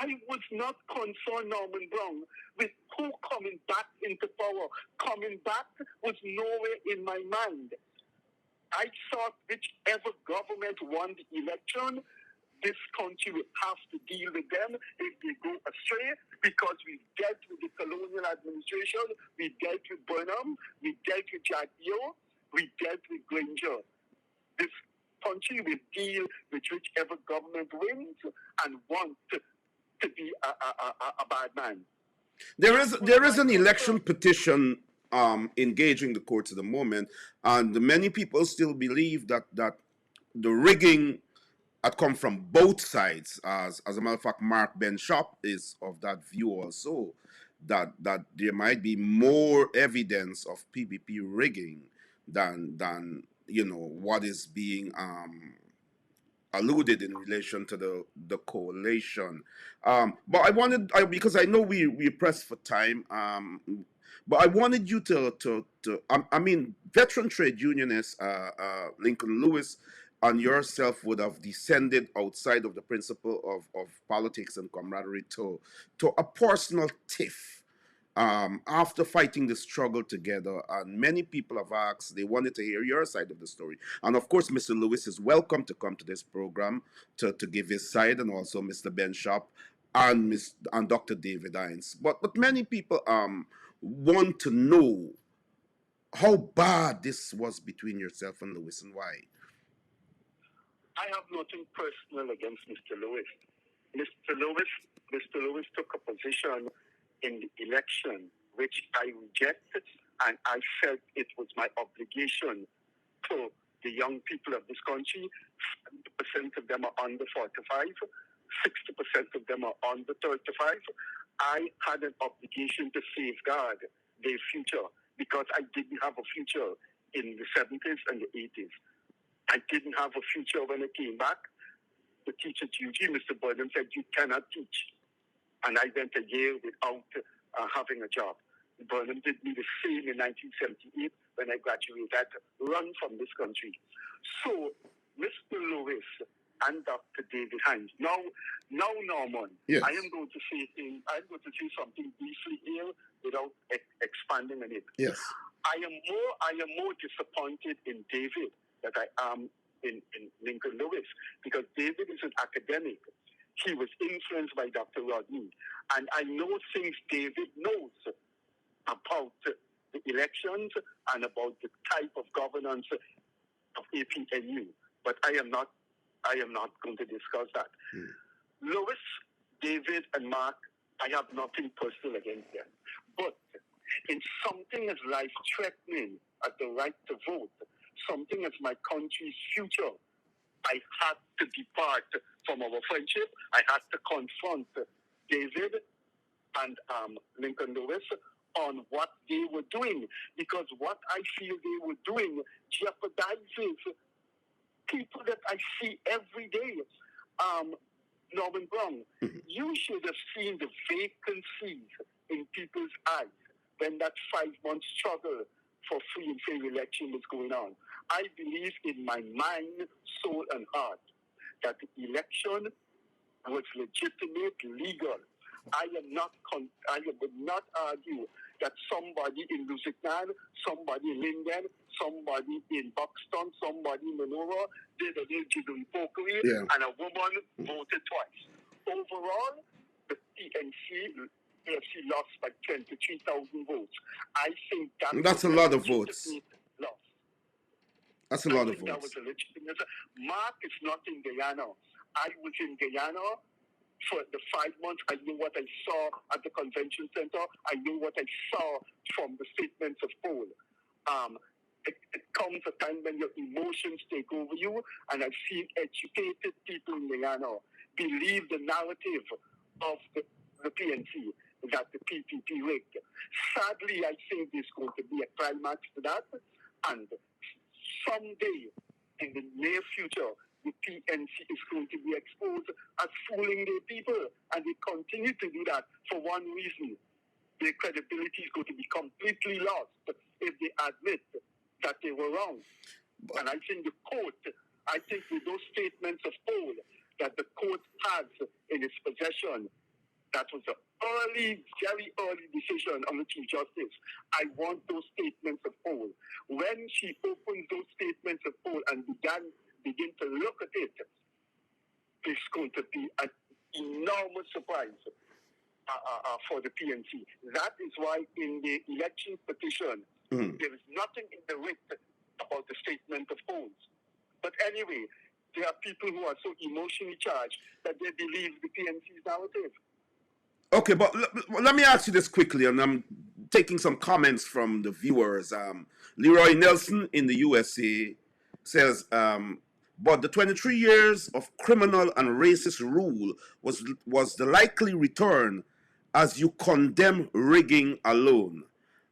I was not concerned, Norman Brown, with who coming back into power. Coming back was nowhere in my mind. I thought whichever government won the election, this country will have to deal with them if they go astray, because we dealt with the colonial administration, we dealt with Burnham, we dealt with Jagdeo, we dealt with Granger. This country will deal with whichever government wins and want to be a bad man. There is an election petition engaging the courts at the moment, and many people still believe that the rigging had come from both sides. As a matter of fact, Mark Benshop is of that view also, that there might be more evidence of PPP rigging than what is being alluded in relation to the coalition. But because I know we pressed for time, but I wanted you to veteran trade unionists, Lincoln Lewis and yourself would have descended outside of the principle of politics and camaraderie to a personal tiff after fighting the struggle together, and many people have asked, they wanted to hear your side of the story. And of course, Mr. Lewis is welcome to come to this program to give his side, and also Mr. Ben Shop and Dr. David Hines. But many people want to know how bad this was between yourself and Lewis, and why. I have nothing personal against Mr. Lewis. Mr. Lewis took a position in the election which I rejected, and I felt it was my obligation to the young people of this country. 70% of them are under 45, 60% of them are under 35. I had an obligation to safeguard their future because I didn't have a future in the 70s and the 80s. I didn't have a future when I came back. The teacher duty, Mr. Burnham said, you cannot teach. And I went a year without having a job. Burnham did me the same in 1978 when I graduated. I had to run from this country. So, Mr. Lewis and Dr. David Hines. Now, Norman, yes. I'm going to say something briefly here without expanding on it. Yes. I am more disappointed in David that I am in Lincoln Lewis, because David is an academic. He was influenced by Dr. Rodney. And I know things David knows about the elections and about the type of governance of APNU. But I am not going to discuss that. Lewis, David, and Mark, I have nothing personal against them. But in something as life-threatening as the right to vote, something as my country's future, I had to depart from our friendship. I had to confront David and Lincoln Lewis on what they were doing, because what I feel they were doing jeopardizes people that I see every day. Norman Brown, you should have seen the vacancies in people's eyes when that 5-month struggle for free and fair election was going on. I believe in my mind, soul, and heart that the election was legitimate, legal. I would not argue that somebody in Lusignan, somebody in Linden, somebody in Buxton, somebody in Manora did a little jiggery-pokery, and a woman voted twice. Overall, the PNC lost by 23,000 votes. I think that's a lot of votes. Loss. That's a lot of That votes. was a legitimate. Mark is not in Guyana. I was in Guyana for the 5 months. I knew what I saw at the convention center. I knew what I saw from the statements of poll. It comes a time when your emotions take over you, and I've seen educated people in Guyana believe the narrative of the PNC that the PPP rigged. Sadly, I think there's going to be a climax to that, and someday in the near future, the PNC is going to be exposed as fooling their people, and they continue to do that for one reason. Their credibility is going to be completely lost if they admit that they were wrong. And I think with those statements of poll that the court has in its possession, that was an very early decision on the Chief Justice. I want those statements of poll. When she opened those statements of poll and begin to look at it, it's going to be an enormous surprise for the PNC. That is why in the election petition, there is nothing in the writ about the statement of polls. But anyway, there are people who are so emotionally charged that they believe the PNC's narrative. Okay, but let me ask you this quickly, and I'm taking some comments from the viewers. Leroy Nelson in the USA says, but the 23 years of criminal and racist rule was the likely return as you condemn rigging alone.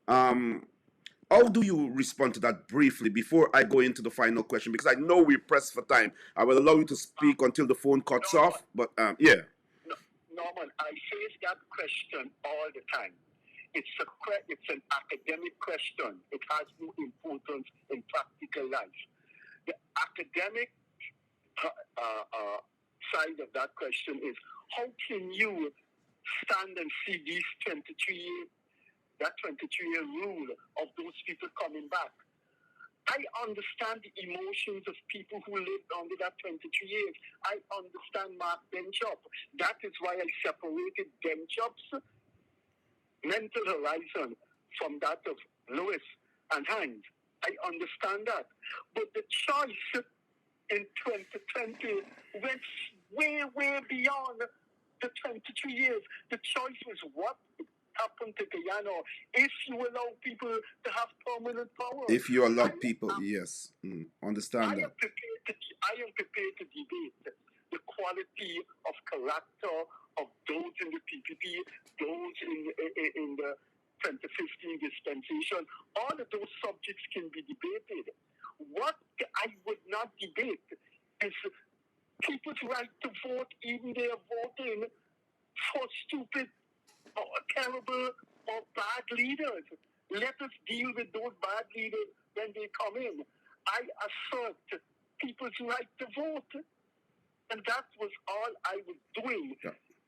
How do you respond to that briefly before I go into the final question? Because I know we're pressed for time. I will allow you to speak until the phone cuts off, but yeah. Norman, I face that question all the time. It's an academic question. It has no importance in practical life. The academic side of that question is, how can you stand and see these 23 that 23-year rule of those people coming back. I understand the emotions of people who lived under that 23 years. I understand Mark Benchop. That is why I separated Benchop's mental horizon from that of Lewis and Hines. I understand that. But the choice in 2020 went way, way beyond the 23 years. The choice was what happened to Guyana if you allow people to have permanent power. If you allow people, yes, understand that. I am prepared to debate the quality of character of those in the PPP, those in the 2015 dispensation. All of those subjects can be debated. What I would not debate is people's right to vote, even they are voting for stupid or terrible or bad leaders. Let us deal with those bad leaders when they come in. I assert people's right to vote. And that was all I was doing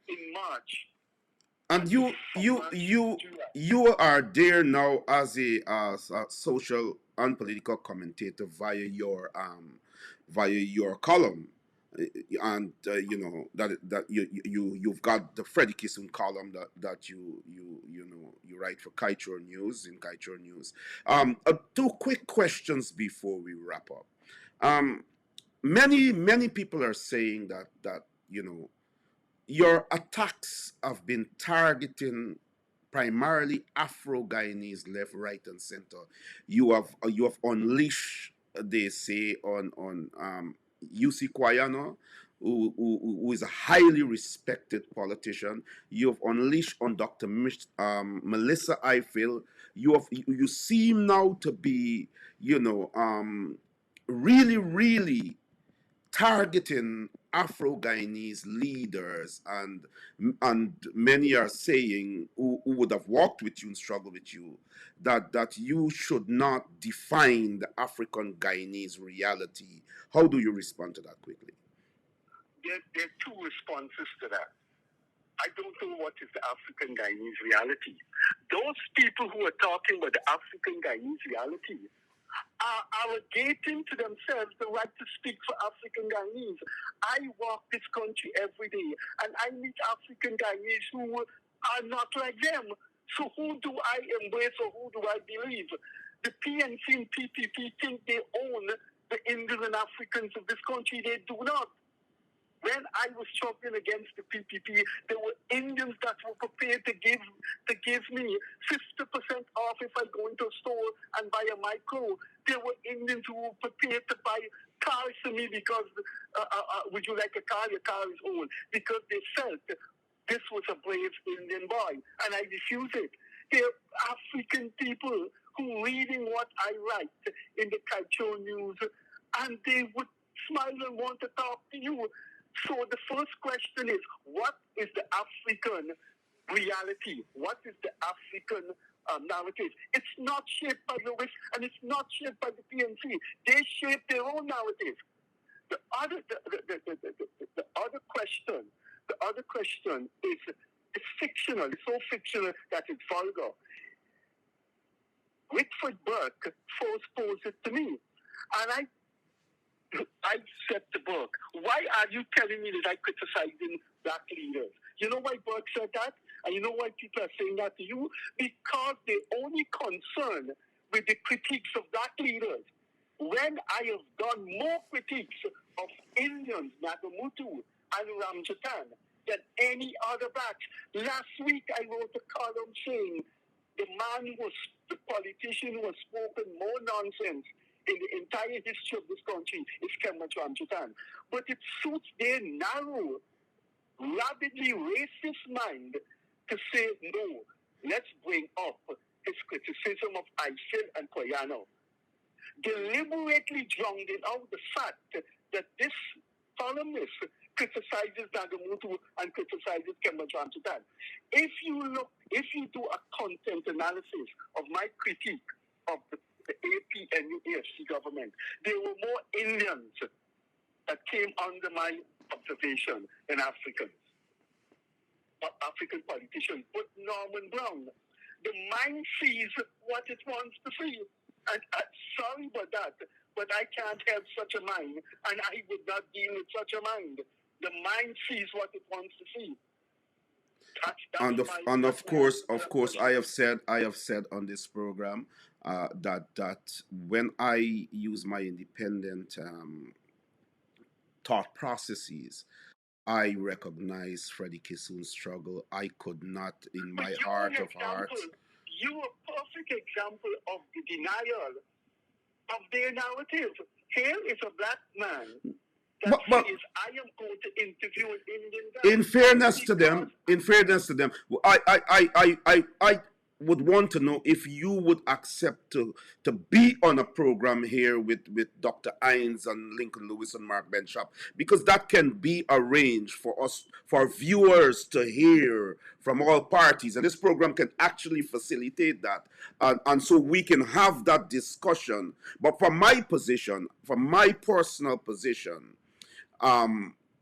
in March. And you are there now as a social and political commentator via your column, and you know that you've got the Freddie Kissoon column that you write for Kaieteur News in Kaieteur News. Two quick questions before we wrap up. Many people are saying that your attacks have been targeting primarily Afro-Guyanese left, right, and center. You have unleashed, they say, on UC Guyana, who is a highly respected politician. You have unleashed on Dr. Melissa Eiffel. You seem now to be, really targeting Afro-Guyanese leaders, and many are saying who would have walked with you and struggled with you that you should not define the African Guyanese reality. How do you respond to that quickly? There are two responses to that. I don't know what is the African Guyanese reality. Those people who are talking about the African Guyanese reality are arrogating to themselves the right to speak for African Guyanese. I walk this country every day, and I meet African Guyanese who are not like them. So who do I embrace, or who do I believe? The PNC and PPP think they own the Indians and Africans of this country. They do not. When I was struggling against the PPP, there were Indians that were prepared to give me 50% off if I go into a store and buy a micro. There were Indians who were prepared to buy cars for me because, would you like a car? Your car is old. Because they felt this was a brave Indian boy, and I refuse it. There are African people who reading what I write in the Kaieteur News, and they would smile and want to talk to you. So the first question is, what is the African reality? What is the African narrative? It's not shaped by Lewis, and it's not shaped by the PNC. They shape their own narrative. The other question is fictional. It's so fictional that it's vulgar. Whitford Burke first posed it to me, and I said to Burke, why are you telling me that I'm criticizing black leaders? You know why Burke said that? And you know why people are saying that to you? Because they're only concerned with the critiques of black leaders. When I have done more critiques of Indians, Nagamutu, and Ramjatan than any other blacks. Last week I wrote a column saying the politician who has spoken more nonsense in the entire history of this country is Kemach Ramjatan. But it suits their narrow, rabidly racist mind to say, no, let's bring up his criticism of Eiffel and Guyana, deliberately drowning out the fact that this columnist criticizes Nagamutu and criticizes Kemach Ramjatan. If you do a content analysis of my critique of the AP and UAFC government, there were more Indians that came under my observation than African politicians. But Norman Brown, The mind sees what it wants to see. And sorry about that, but I can't help such a mind, and I would not deal with such a mind. The mind sees what it wants to see. And of course, I have said on this program that when I use my independent thought processes, I recognize Freddie Kissoon's struggle. I could not, in my heart of hearts. You are a perfect example of the denial of their narrative. Here is a black man that says, I am going to interview an Indian guy. In fairness to them, I would want to know if you would accept to be on a program here with Dr. Hines and Lincoln Lewis and Mark Benchop, because that can be arranged for us, for viewers to hear from all parties, and this program can actually facilitate that, and so we can have that discussion. But from my position, from my personal position,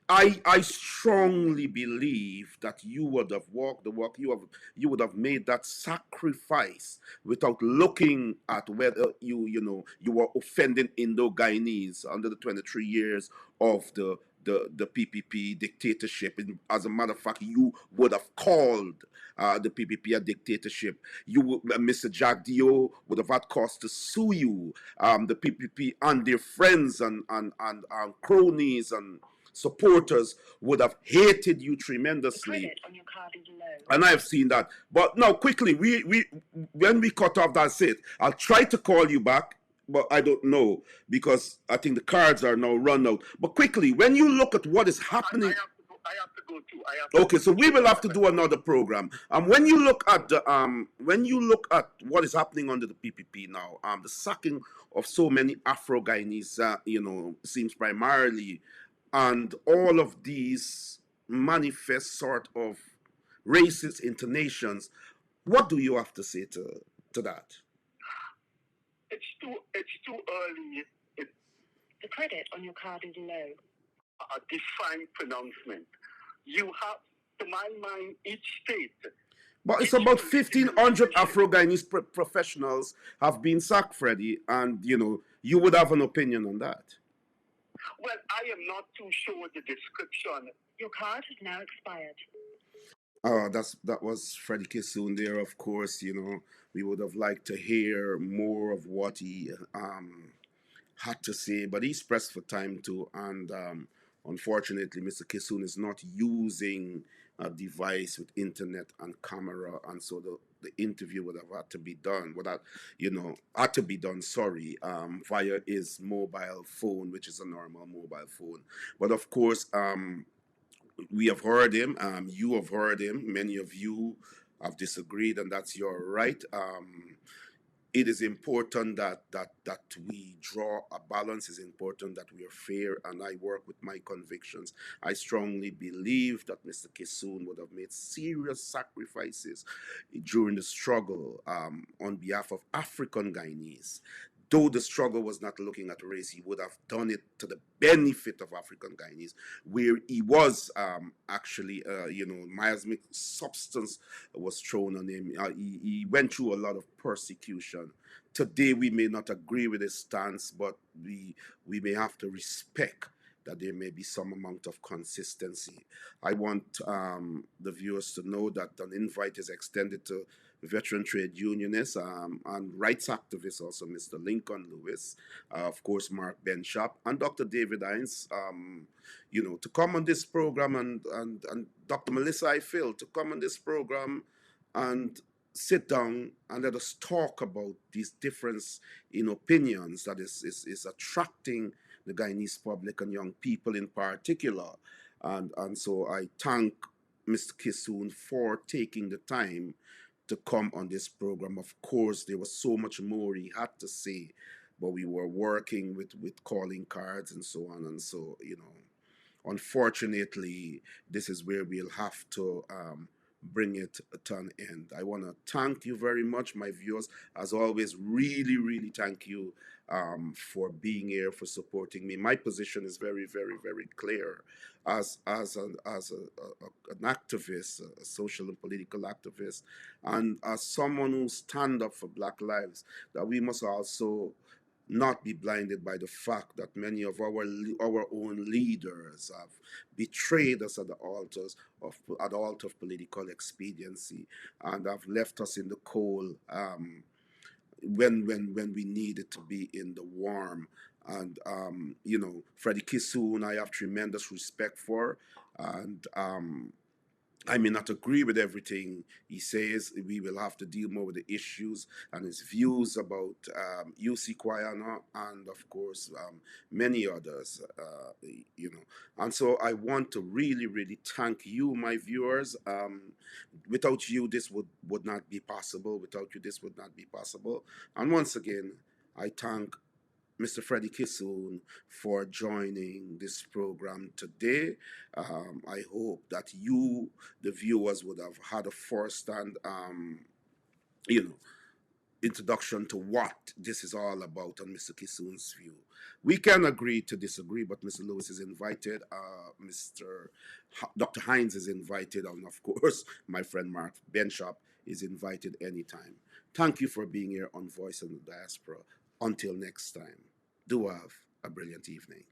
I strongly believe that you would have walked the walk. You would have made that sacrifice without looking at whether you were offending Indo-Guyanese under the 23 years of the PPP dictatorship. As a matter of fact, you would have called the PPP a dictatorship. Mr. Jagdeo would have had cause to sue you. The PPP and their friends and cronies and supporters would have hated you tremendously. The credit on your card is low. And I have seen that. But now, quickly, when we cut off, that's it. I'll try to call you back, but I don't know, because I think the cards are now run out. But quickly, when you look at what is happening, I have to go too. Okay, so we will have to do another program. When you look at what is happening under the PPP now, the sacking of so many Afro-Guyanese, seems primarily, and all of these manifest sort of racist intonations. What do you have to say to that? It's too early. The credit on your card is low. A defined pronouncement. You have, to my mind, each state. But it's about 1,500 Afro-Guyanese professionals have been sacked, Freddie, and you would have an opinion on that. Well, I am not too sure the description. Your card has now expired. That was Freddie Kissoon there, of course. We would have liked to hear more of what he had to say, but he's pressed for time too, and unfortunately, Mr. Kissoon is not using a device with internet and camera, and so the interview would have had to be done via his mobile phone, which is a normal mobile phone. But of course, we have heard him. You have heard him. Many of you have disagreed, and that's your right. It is important that we draw a balance. It's important that we are fair, and I work with my convictions. I strongly believe that Mr. Kissoon would have made serious sacrifices during the struggle on behalf of African Guyanese. Though the struggle was not looking at race, he would have done it to the benefit of African Guyanese, where he was miasmic substance was thrown on him. He went through a lot of persecution. Today, we may not agree with his stance, but we may have to respect that there may be some amount of consistency. I want the viewers to know that an invite is extended to veteran trade unionists and rights activists, also Mr. Lincoln Lewis, of course, Mark Benchop, and Dr. David Hines, to come on this program, and Dr. Melissa Ifill to come on this program and sit down and let us talk about these difference in opinions that is attracting the Guyanese public and young people in particular. And so I thank Mr. Kissoon for taking the time to come on this program. Of course, there was so much more he had to say, but we were working with calling cards and so on. And so, unfortunately, this is where we'll have to bring it to an end. I want to thank you very much, my viewers. As always, really, really thank you for being here, for supporting me. My position is very, very, very clear as an activist, a social and political activist, and as someone who stand up for Black lives. That we must also not be blinded by the fact that many of our own leaders have betrayed us at the altar of political expediency, and have left us in the cold when we needed to be in the warm. And Freddie Kissoon, I have tremendous respect for, and I may not agree with everything he says. We will have to deal more with the issues and his views about UC Guyana and, of course, many others. And so I want to really, really thank you, my viewers. Without you, this would not be possible. Without you, this would not be possible. And once again, I thank Mr. Freddie Kissoon for joining this program today. I hope that you, the viewers, would have had a first-hand, you know, introduction to what this is all about on Mr. Kissoon's view. We can agree to disagree, but Mr. Lewis is invited, Dr. Hines is invited, and of course, my friend Mark Benshop is invited anytime. Thank you for being here on Voice in the Diaspora. Until next time, do have a brilliant evening.